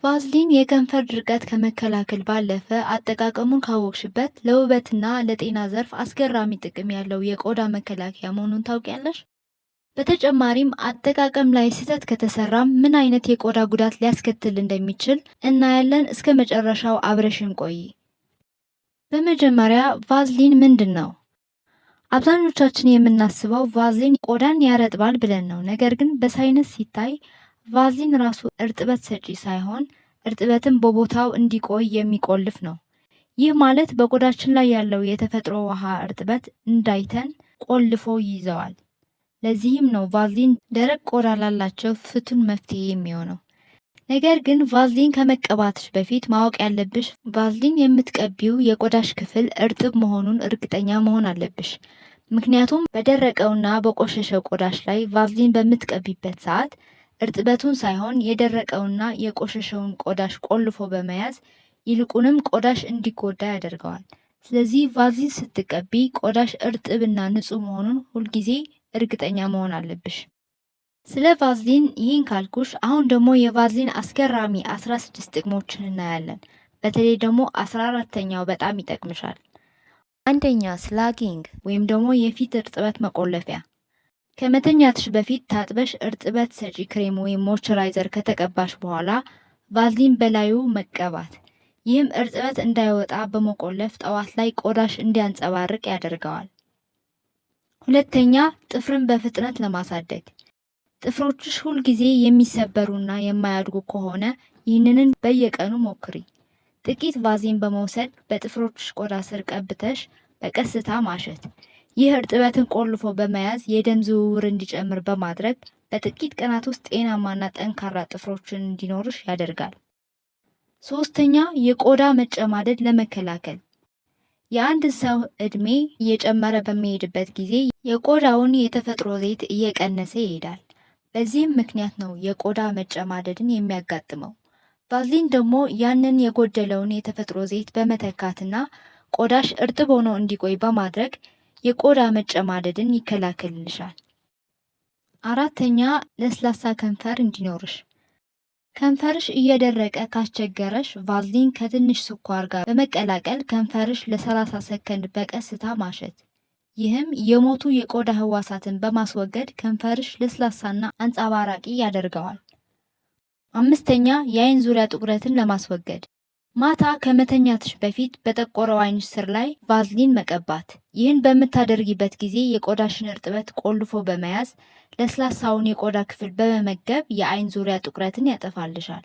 ቫዝሊን የከንፈር ድርቀት ከመከላከል ባለፈ አጠቃቀሙን ካወቅሽበት ለውበትና ለጤና ዘርፍ አስገራሚ ጥቅም ያለው የቆዳ መከላከያ መሆኑን ታውቂያለሽ? በተጨማሪም አጠቃቀም ላይ ስህተት ከተሰራም ምን አይነት የቆዳ ጉዳት ሊያስከትል እንደሚችል እናያለን። እስከ መጨረሻው አብረሽን ቆይ። በመጀመሪያ ቫዝሊን ምንድን ነው? አብዛኞቻችን የምናስበው ቫዝሊን ቆዳን ያረጥባል ብለን ነው። ነገር ግን በሳይንስ ሲታይ ቫዝሊን ራሱ እርጥበት ሰጪ ሳይሆን እርጥበትን በቦታው እንዲቆይ የሚቆልፍ ነው። ይህ ማለት በቆዳችን ላይ ያለው የተፈጥሮ ውሃ እርጥበት እንዳይተን ቆልፎ ይይዘዋል። ለዚህም ነው ቫዝሊን ደረቅ ቆዳ ላላቸው ፍቱን መፍትሄ የሚሆነው። ነገር ግን ቫዝሊን ከመቀባትሽ በፊት ማወቅ ያለብሽ ቫዝሊን የምትቀቢው የቆዳሽ ክፍል እርጥብ መሆኑን እርግጠኛ መሆን አለብሽ። ምክንያቱም በደረቀውና በቆሸሸው ቆዳሽ ላይ ቫዝሊን በምትቀቢበት ሰዓት እርጥበቱን ሳይሆን የደረቀውና የቆሸሸውን ቆዳሽ ቆልፎ በመያዝ ይልቁንም ቆዳሽ እንዲጎዳ ያደርገዋል። ስለዚህ ቫዝሊን ስትቀቢ ቆዳሽ እርጥብና ንጹህ መሆኑን ሁልጊዜ እርግጠኛ መሆን አለብሽ። ስለ ቫዝሊን ይህን ካልኩሽ፣ አሁን ደግሞ የቫዝሊን አስገራሚ 16 ጥቅሞችን እናያለን። በተለይ ደግሞ 14ተኛው በጣም ይጠቅምሻል። አንደኛ፣ ስላጊንግ ወይም ደግሞ የፊት እርጥበት መቆለፊያ። ከመተኛትሽ በፊት ታጥበሽ እርጥበት ሰጪ ክሬም ወይም ሞይስቸራይዘር ከተቀባሽ በኋላ ቫዝሊን በላዩ መቀባት። ይህም እርጥበት እንዳይወጣ በመቆለፍ ጠዋት ላይ ቆዳሽ እንዲያንጸባርቅ ያደርገዋል። ሁለተኛ፣ ጥፍርን በፍጥነት ለማሳደግ። ጥፍሮችሽ ሁልጊዜ የሚሰበሩና የማያድጉ ከሆነ ይህንን በየቀኑ ሞክሪ። ጥቂት ቫዝሊን በመውሰድ በጥፍሮችሽ ቆዳ ስር ቀብተሽ በቀስታ ማሸት። ይህ እርጥበትን ቆልፎ በመያዝ የደም ዝውውር እንዲጨምር በማድረግ በጥቂት ቀናት ውስጥ ጤናማና ጠንካራ ጥፍሮችን እንዲኖርሽ ያደርጋል። ሶስተኛ፣ የቆዳ መጨማደድ ለመከላከል። የአንድ ሰው እድሜ እየጨመረ በሚሄድበት ጊዜ የቆዳውን የተፈጥሮ ዘይት እየቀነሰ ይሄዳል። በዚህም ምክንያት ነው የቆዳ መጨማደድን የሚያጋጥመው። ቫዝሊን ደግሞ ያንን የጎደለውን የተፈጥሮ ዘይት በመተካትና ቆዳሽ እርጥብ ሆኖ እንዲቆይ በማድረግ የቆዳ መጨማደድን ይከላከልልሻል። አራተኛ፣ ለስላሳ ከንፈር እንዲኖርሽ። ከንፈርሽ እየደረቀ ካስቸገረሽ ቫዝሊን ከትንሽ ስኳር ጋር በመቀላቀል ከንፈርሽ ለ30 ሰከንድ በቀስታ ማሸት። ይህም የሞቱ የቆዳ ህዋሳትን በማስወገድ ከንፈርሽ ለስላሳና አንጸባራቂ ያደርገዋል። አምስተኛ፣ የአይን ዙሪያ ጥቁረትን ለማስወገድ። ማታ ከመተኛትሽ በፊት በጠቆረው አይንሽ ስር ላይ ቫዝሊን መቀባት። ይህን በምታደርጊበት ጊዜ የቆዳሽን እርጥበት ቆልፎ በመያዝ ለስላሳውን የቆዳ ክፍል በመመገብ የአይን ዙሪያ ጥቁረትን ያጠፋልሻል።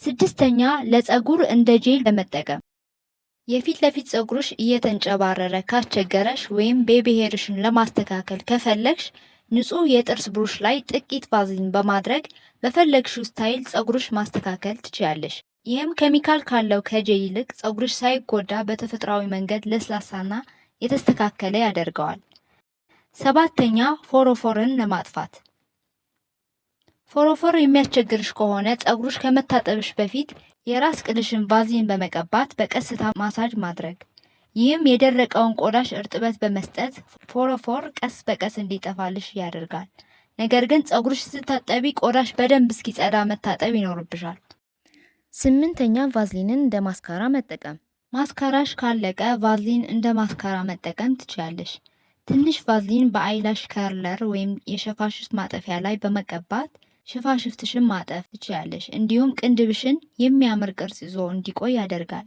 ስድስተኛ፣ ለፀጉር እንደ ጄል ለመጠቀም። የፊት ለፊት ፀጉርሽ እየተንጨባረረ ካስቸገረሽ ወይም ቤቢ ሄርሽን ለማስተካከል ከፈለግሽ ንጹህ የጥርስ ብሩሽ ላይ ጥቂት ቫዝሊን በማድረግ በፈለግሽው ስታይል ፀጉርሽ ማስተካከል ትችያለሽ። ይህም ኬሚካል ካለው ከጄል ይልቅ ፀጉርሽ ሳይጎዳ በተፈጥሯዊ መንገድ ለስላሳና የተስተካከለ ያደርገዋል። ሰባተኛ፣ ፎሮፎርን ለማጥፋት። ፎሮፎር የሚያስቸግርሽ ከሆነ ፀጉርሽ ከመታጠብሽ በፊት የራስ ቅልሽን ቫዝሊን በመቀባት በቀስታ ማሳጅ ማድረግ። ይህም የደረቀውን ቆዳሽ እርጥበት በመስጠት ፎሮፎር ቀስ በቀስ እንዲጠፋልሽ ያደርጋል። ነገር ግን ፀጉርሽ ስትታጠቢ ቆዳሽ በደንብ እስኪጸዳ መታጠብ ይኖርብሻል። ስምንተኛ፣ ቫዝሊንን እንደ ማስካራ መጠቀም። ማስካራሽ ካለቀ ቫዝሊን እንደ ማስካራ መጠቀም ትችያለሽ። ትንሽ ቫዝሊን በአይላሽ ከርለር ወይም የሽፋሽፍት ማጠፊያ ላይ በመቀባት ሽፋሽፍትሽን ማጠፍ ትችያለሽ። እንዲሁም ቅንድብሽን የሚያምር ቅርጽ ይዞ እንዲቆይ ያደርጋል።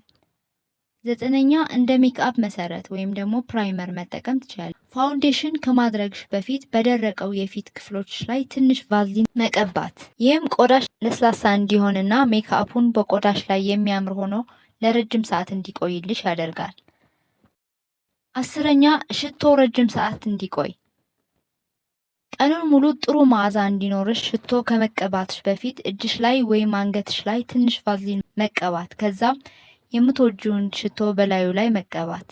ዘጠነኛ፣ እንደ ሜክአፕ መሰረት ወይም ደግሞ ፕራይመር መጠቀም ትችያለሽ። ፋውንዴሽን ከማድረግሽ በፊት በደረቀው የፊት ክፍሎች ላይ ትንሽ ቫዝሊን መቀባት። ይህም ቆዳሽ ለስላሳ እንዲሆንና ሜክአፑን በቆዳሽ ላይ የሚያምር ሆኖ ለረጅም ሰዓት እንዲቆይልሽ ያደርጋል። አስረኛ፣ ሽቶ ረጅም ሰዓት እንዲቆይ። ቀኑን ሙሉ ጥሩ መዓዛ እንዲኖርሽ ሽቶ ከመቀባትሽ በፊት እጅሽ ላይ ወይም አንገትሽ ላይ ትንሽ ቫዝሊን መቀባት፣ ከዛም የምትወጂውን ሽቶ በላዩ ላይ መቀባት።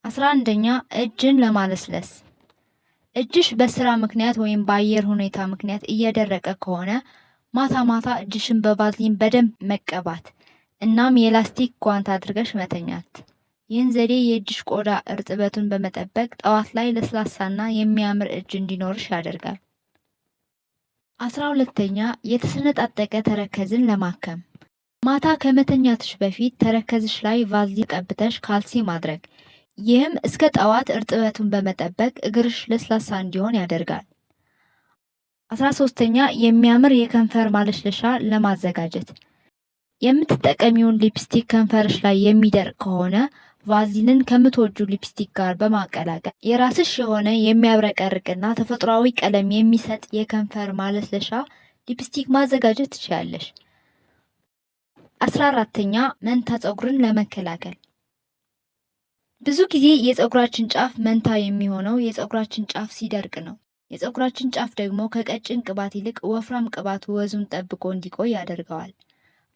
11ኛ፣ እጅን ለማለስለስ። እጅሽ በስራ ምክንያት ወይም በአየር ሁኔታ ምክንያት እየደረቀ ከሆነ ማታ ማታ እጅሽን በቫዝሊን በደንብ መቀባት እናም የላስቲክ ጓንት አድርገሽ መተኛት። ይህን ዘዴ የእጅሽ ቆዳ እርጥበቱን በመጠበቅ ጠዋት ላይ ለስላሳና የሚያምር እጅ እንዲኖርሽ ያደርጋል። 12ኛ የተሰነጣጠቀ ተረከዝን ለማከም ማታ ከመተኛትሽ በፊት ተረከዝሽ ላይ ቫዝሊን ቀብተሽ ካልሲ ማድረግ። ይህም እስከ ጠዋት እርጥበቱን በመጠበቅ እግርሽ ለስላሳ እንዲሆን ያደርጋል። 13ኛ የሚያምር የከንፈር ማለስለሻ ለማዘጋጀት የምትጠቀሚውን ሊፕስቲክ ከንፈርሽ ላይ የሚደርቅ ከሆነ ቫዝሊንን ከምትወጁ ሊፕስቲክ ጋር በማቀላቀል የራስሽ የሆነ የሚያብረቀርቅና ተፈጥሯዊ ቀለም የሚሰጥ የከንፈር ማለስለሻ ሊፕስቲክ ማዘጋጀት ትችላለሽ። 14ኛ መንታ ፀጉርን ለመከላከል ብዙ ጊዜ የፀጉራችን ጫፍ መንታ የሚሆነው የፀጉራችን ጫፍ ሲደርቅ ነው። የፀጉራችን ጫፍ ደግሞ ከቀጭን ቅባት ይልቅ ወፍራም ቅባት ወዙን ጠብቆ እንዲቆይ ያደርገዋል።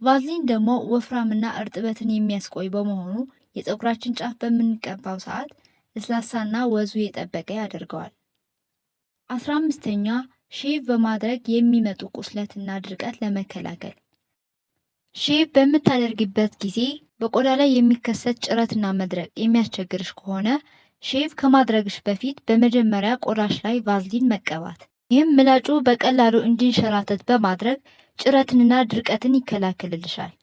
ቫዝሊን ደግሞ ወፍራምና እርጥበትን የሚያስቆይ በመሆኑ የፀጉራችን ጫፍ በምንቀባው ሰዓት ለስላሳና ወዙ የጠበቀ ያደርገዋል። 15ኛ ሼቭ በማድረግ የሚመጡ ቁስለትና ድርቀት ለመከላከል ሼቭ በምታደርግበት ጊዜ በቆዳ ላይ የሚከሰት ጭረትና መድረቅ የሚያስቸግርሽ ከሆነ ሼቭ ከማድረግሽ በፊት በመጀመሪያ ቆዳሽ ላይ ቫዝሊን መቀባት። ይህም ምላጩ በቀላሉ እንዲንሸራተት በማድረግ ጭረትንና ድርቀትን ይከላከልልሻል።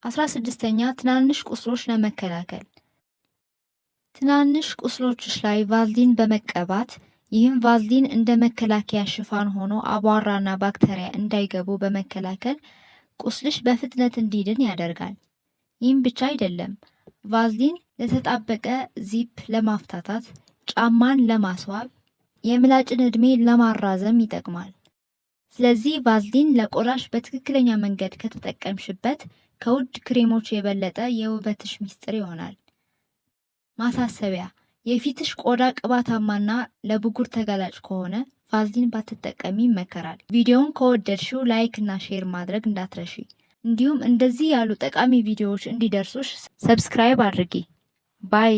16ኛ ትናንሽ ቁስሎች ለመከላከል ትናንሽ ቁስሎችሽ ላይ ቫዝሊን በመቀባት ይህም ቫዝሊን እንደ መከላከያ ሽፋን ሆኖ አቧራና ባክቴሪያ እንዳይገቡ በመከላከል ቁስልሽ በፍጥነት እንዲድን ያደርጋል። ይህም ብቻ አይደለም፣ ቫዝሊን ለተጣበቀ ዚፕ ለማፍታታት፣ ጫማን ለማስዋብ፣ የምላጭን ዕድሜ ለማራዘም ይጠቅማል። ስለዚህ ቫዝሊን ለቆዳሽ በትክክለኛ መንገድ ከተጠቀምሽበት ከውድ ክሬሞች የበለጠ የውበትሽ ሚስጥር ይሆናል። ማሳሰቢያ፣ የፊትሽ ቆዳ ቅባታማና ለብጉር ተጋላጭ ከሆነ ቫዝሊን ባትጠቀሚ ይመከራል። ቪዲዮውን ከወደድሽው ላይክ እና ሼር ማድረግ እንዳትረሺ። እንዲሁም እንደዚህ ያሉ ጠቃሚ ቪዲዮዎች እንዲደርሱሽ ሰብስክራይብ አድርጊ። ባይ